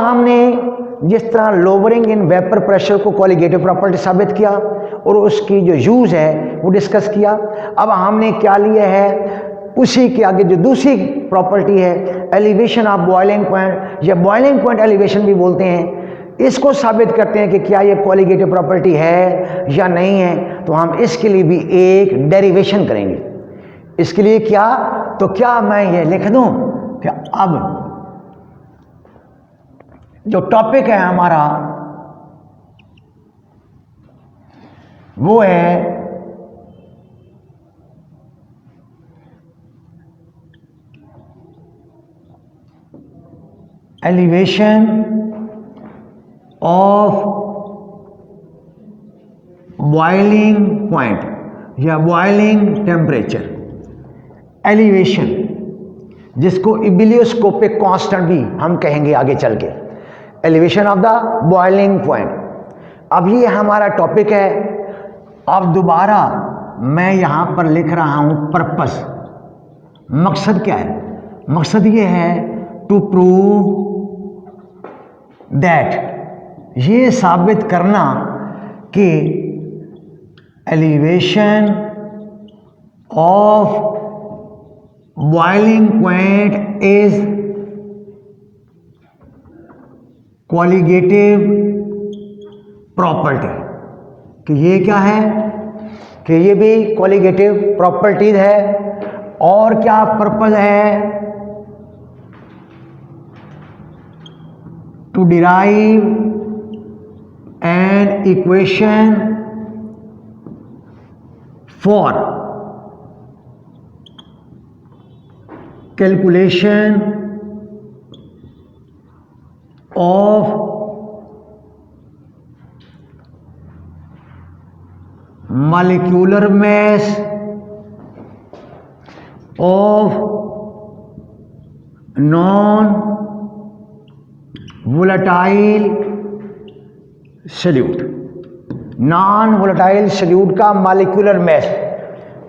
हमने जिस तरह लोअरिंग इन वेपर प्रेशर को कॉलिगेटिव प्रॉपर्टी साबित किया और उसकी जो यूज है वो डिस्कस किया। अब हमने क्या लिया है, उसी के आगे जो दूसरी प्रॉपर्टी है एलिवेशन ऑफ बॉइलिंग पॉइंट या बॉइलिंग पॉइंट एलिवेशन भी बोलते हैं, इसको साबित करते हैं कि क्या ये कॉलिगेटिव प्रॉपर्टी है या नहीं है। तो हम इसके लिए भी एक डेरिवेशन करेंगे। इसके लिए क्या, तो क्या मैं ये लिख दूं कि अब जो टॉपिक है हमारा वो है एलिवेशन ऑफ बॉइलिंग पॉइंट या बॉइलिंग टेम्परेचर। एलिवेशन जिसको इबिलियोस्कोपिक कांस्टेंट भी हम कहेंगे आगे चल के, elevation of the boiling point. अब ये हमारा टॉपिक है। अब दोबारा मैं यहां पर लिख रहा हूं पर्पस। मकसद क्या है, मकसद ये है टू प्रूव दैट, ये साबित करना कि elevation of boiling point is colligative property, कि ये क्या है, कि ये भी कॉलिगेटिव प्रॉपर्टीज है। और क्या पर्पस है, to derive an equation for calculation of molecular mass of non-volatile solute। Non volatile solute का मॉलिक्यूलर मास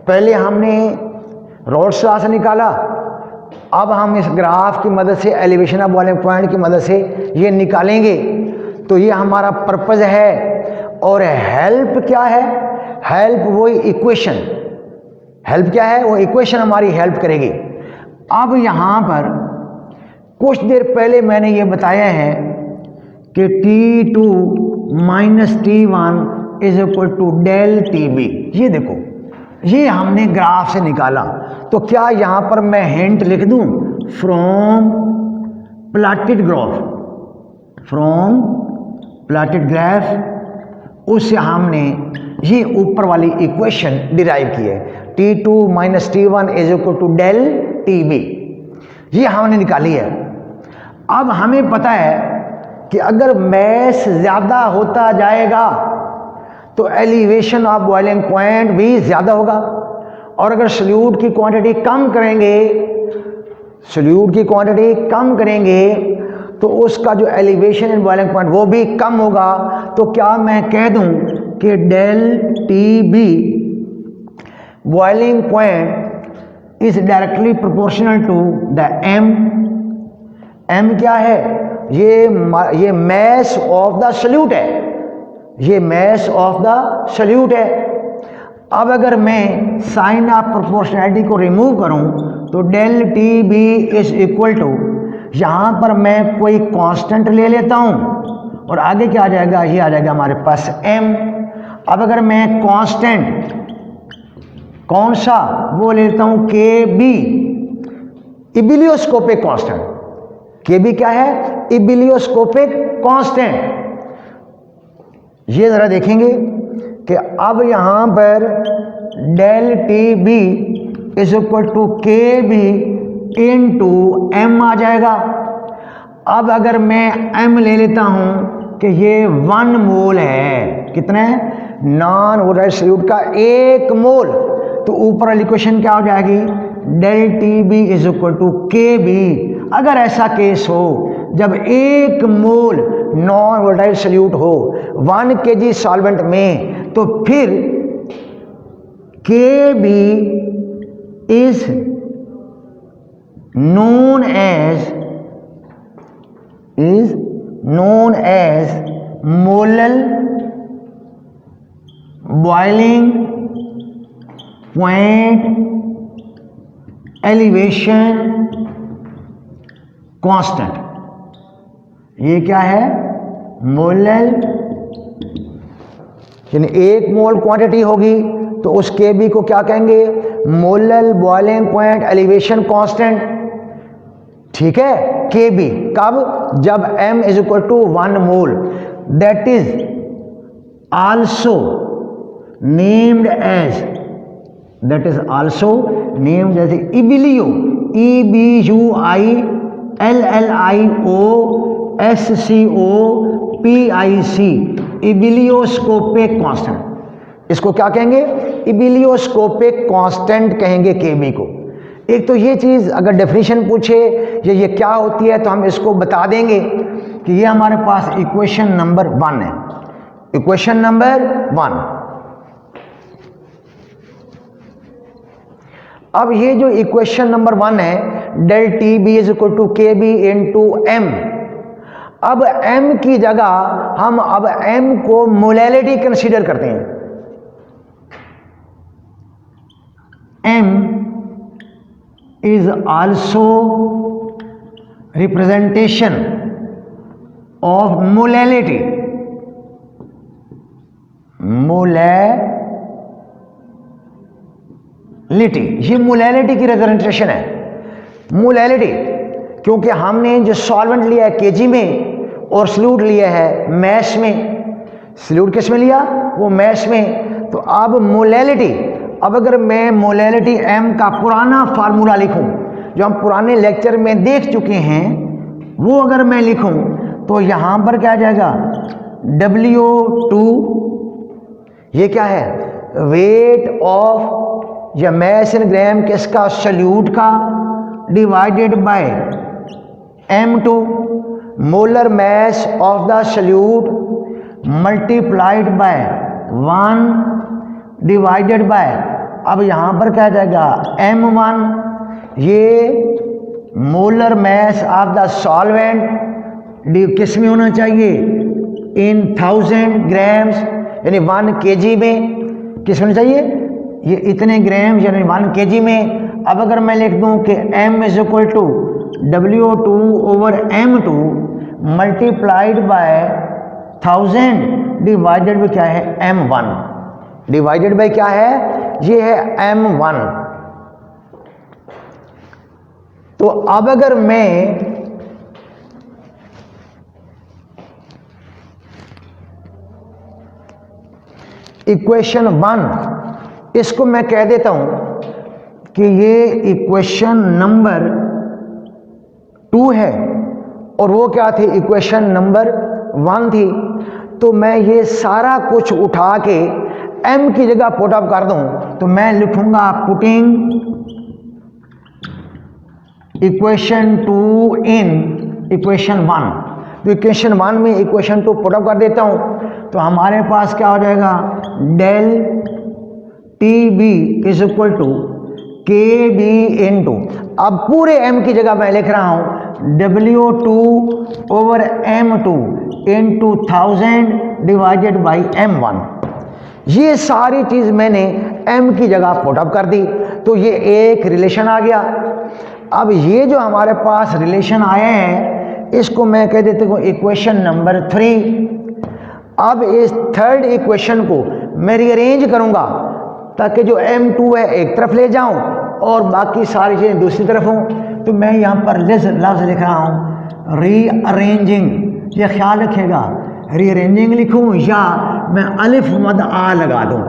पहले हमने रोल्स लॉ से निकाला, अब हम इस ग्राफ की मदद से एलिवेशन ऑफ बॉइलिंग पॉइंट की मदद से ये निकालेंगे। तो ये हमारा पर्पस है। और हेल्प क्या है, हेल्प वही इक्वेशन, हेल्प क्या है, वो इक्वेशन हमारी हेल्प करेगी। अब यहाँ पर कुछ देर पहले मैंने ये बताया है कि T2 minus T1 is equal to del TB। ये देखो, ये हमने ग्राफ से निकाला। तो क्या यहां पर मैं हिंट लिख दूं, from plotted graph, from plotted graph, उससे हमने ये ऊपर वाली इक्वेशन डिराइव की है, T2 minus T1 is equal to del TB। ये हमने निकाली है। अब हमें पता है कि अगर मैस ज्यादा होता जाएगा तो एलिवेशन ऑफ बॉइलिंग पॉइंट भी ज्यादा होगा, और अगर सल्यूट की क्वांटिटी कम करेंगे, सल्यूट की क्वांटिटी कम करेंगे तो उसका जो एलिवेशन इन बॉइलिंग पॉइंट वो भी कम होगा। तो क्या मैं कह दूं कि del TB boiling point is directly proportional to the M। M क्या है, ये मैस ऑफ द सल्यूट है, ये मैस ऑफ द सल्यूट है। अब अगर मैं साइन ऑफ प्रोपोर्शनैलिटी को रिमूव करूं तो del TB is equal to, यहां पर मैं कोई कांस्टेंट ले लेता हूं और आगे क्या आ जाएगा, ये आ जाएगा हमारे पास M। अब अगर मैं कांस्टेंट कौन सा वो लेता हूं, KB, इबिलियोस्कोपिक कांस्टेंट। KB क्या है, इबिलियोस्कोपिक कांस्टेंट। ये जरा देखेंगे कि अब यहां पर del TB is equal to KB into M आ जाएगा। अब अगर मैं M ले लेता हूं कि ये 1 मोल है, कितना है, नॉन वोलेटाइल सल्यूट का 1 मोल, तो ऊपर वाली इक्वेशन क्या हो जाएगी, del TB is equal to KB। अगर ऐसा केस हो जब 1 मोल नॉन वोलेटाइल सल्यूट हो 1 kg सॉल्वेंट में, तो फिर KB is known as known as molar boiling point elevation constant। ये क्या है? मोलर, यानी 1 मोल क्वांटिटी होगी तो उस Kb को क्या कहेंगे? Molar boiling point elevation constant. ठीक है, Kb कब? जब m इज इक्वल टू 1 मोल। That is also named as ebullio, EBUILLIOSCOPIC, ebullioscopic constant. इसको क्या कहेंगे? इबिलियोस्कोपिक कांस्टेंट कहेंगे Kb को। एक तो ये चीज़ अगर डेफिनेशन पूछे ये क्या होती है तो हम इसको बता देंगे कि ये हमारे पास इक्वेशन नंबर 1 है। Equation number 1। अब ये जो इक्वेशन नंबर 1 है, del T B is equal to K B into M. अब m की जगह हम अब m को मोलैलिटी कंसीडर करते हैं। m is also representation of molality। Molality, ये मोलैलिटी की रिप्रेजेंटेशन है। मोलैलिटी क्योंकि हमने जो सॉल्वेंट लिया है केजी में और सल्यूट लिया है मैश में। सल्यूट किस में लिया? वो मैश में। तो अब मोलैलिटी, अब अगर मैं मोलैलिटी m का पुराना फार्मूला लिखूं जो हम पुराने लेक्चर में देख चुके हैं, वो अगर मैं लिखूं तो यहां पर क्या आ जाएगा? W2, ये क्या है? वेट ऑफ या मैस इन ग्राम किसका? सल्यूट का, divided by M2 molar mass of the solute multiplied by 1 divided by, अब यहां पर क्या जाएगा? M1, ये molar mass of the solvent किस में होना चाहिए? इन 1000 ग्राम्स, यानी 1 kg में किस होना चाहिए? ये इतने ग्राम यानी 1 kg में। अब अगर मैं लिख दूं कि m is equal to W2 over M2 multiplied by 1000 divided by क्या है? M1 डिवाइडेड बाय क्या है? ये है M1। तो अब अगर मैं इक्वेशन 1 इसको मैं कह देता हूं कि ये इक्वेशन नंबर 2 है और वो क्या थी? इक्वेशन नंबर 1 थी। तो मैं ये सारा कुछ उठा के m की जगह पुट अप कर दूं तो मैं लिखूंगा पुटिंग इक्वेशन 2 इन इक्वेशन 1। तो इक्वेशन 1 में इक्वेशन 2 पुट अप कर देता हूं तो हमारे पास क्या हो जाएगा? Del T B is equal to K B into, अब पूरे m की जगह मैं लिख रहा हूं W2 over M2 into 1000 divided by M1। ये सारी चीज मैंने m की जगह पुट अप कर दी तो ये एक रिलेशन आ गया। अब ये जो हमारे पास रिलेशन आए हैं इसको मैं कह देता हूं इक्वेशन नंबर 3। अब इस थर्ड इक्वेशन को मैं रीअरेंज करूंगा ताकि जो M2 है एक तरफ ले जाऊं और बाकी सारी चीजें दूसरी तरफ हों। तो मैं यहां पर लफ्ज लिख रहा हूं रीअरेंजिंग। ये ख्याल रखिएगा, रीअरेंजिंग लिखूं या मैं अलिफ मद आ लगा दूं।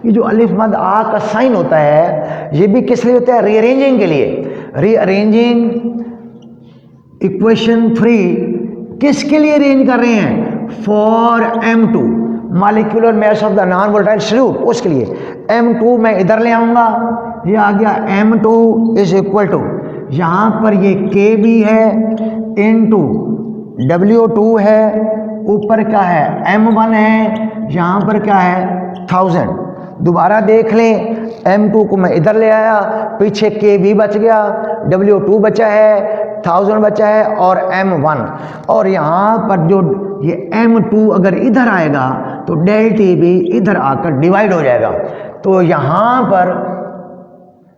ये जो अलिफ मद आ का साइन होता है ये भी किस लिए होता है? रीअरेंजिंग के लिए। रीअरेंजिंग इक्वेशन 3 किसके लिए अरेंज कर रहे हैं? For M2 molecular mass of the non volatile solute, उसके लिए M2 मैं इधर ले आऊंगा। ये आ गया M2 इज इक्वल टू, यहां पर ये Kb है इनटू W2 है, ऊपर क्या है? M1 है, यहां पर क्या है? 1000। दोबारा देख लें, M2 को मैं इधर ले आया, पीछे Kb बच गया, W2 बचा है, 1000 बचा है और M1, और यहाँ पर जो ये M2 अगर इधर आएगा तो डेल टी भी इधर आकर डिवाइड हो जाएगा। तो यहाँ पर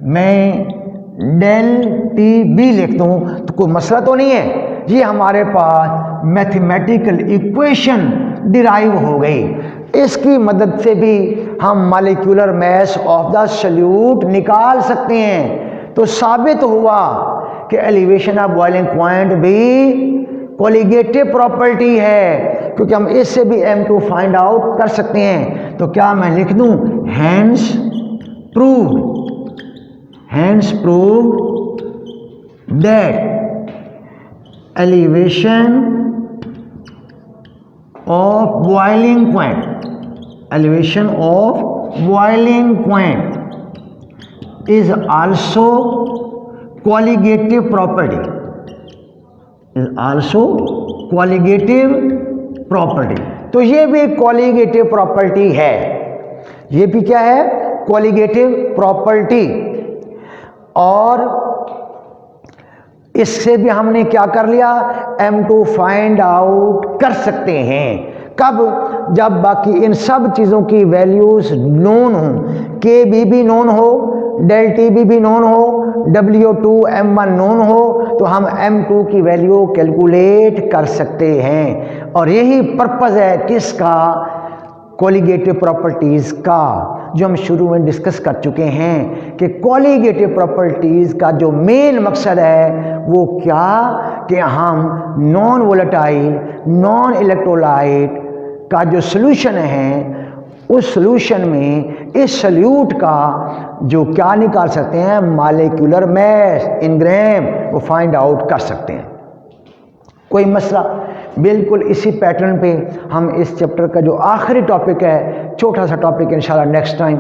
मैं डेल टी बी लिख दूँ तो कोई मसला तो नहीं है। ये हमारे पास मैथमेटिकल इक्वेशन डिराइव हो गई। इसकी मदद से भी हम molecular mass of the solute निकाल सकते हैं। तो साबित हुआ कि एलिवेशन ऑफ बॉइलिंग पॉइंट भी कोलिगेटिव प्रॉपर्टी है, क्योंकि हम इससे भी M2 फाइंड आउट कर सकते हैं। तो क्या मैं लिख दूं, hence proved that elevation of boiling point is also colligative property, तो ये भी colligative प्रॉपर्टी है। ये भी क्या है, colligative प्रॉपर्टी। और इससे भी हमने क्या कर लिया, M2 फाइंड आउट कर सकते हैं। कब, जब बाकी इन सब चीज़ों की वैल्यूज नोन हो, KB भी नोन हो, डेल टी भी नोन हो, W2 M1 नोन हो, तो हम M2 की वैल्यू कैलकुलेट कर सकते हैं। और यही पर्पज़ है किसका, कोलिगेटिव प्रॉपर्टीज़ का, जो हम शुरू में डिस्कस कर चुके हैं कि कोलिगेटिव प्रॉपर्टीज़ का जो मेन मकसद है वो क्या, कि हम नॉन वोलेटाइल नॉन इलेक्ट्रोलाइट का जो सॉल्यूशन है उस सॉल्यूशन में इस सॉल्यूट का जो क्या निकाल सकते हैं, मॉलिक्यूलर मास इन ग्राम, वो फाइंड आउट कर सकते हैं। कोई मसला, बिल्कुल इसी पैटर्न पे हम इस चैप्टर का जो आखिरी टॉपिक है, छोटा सा टॉपिक इंशाल्लाह नेक्स्ट टाइम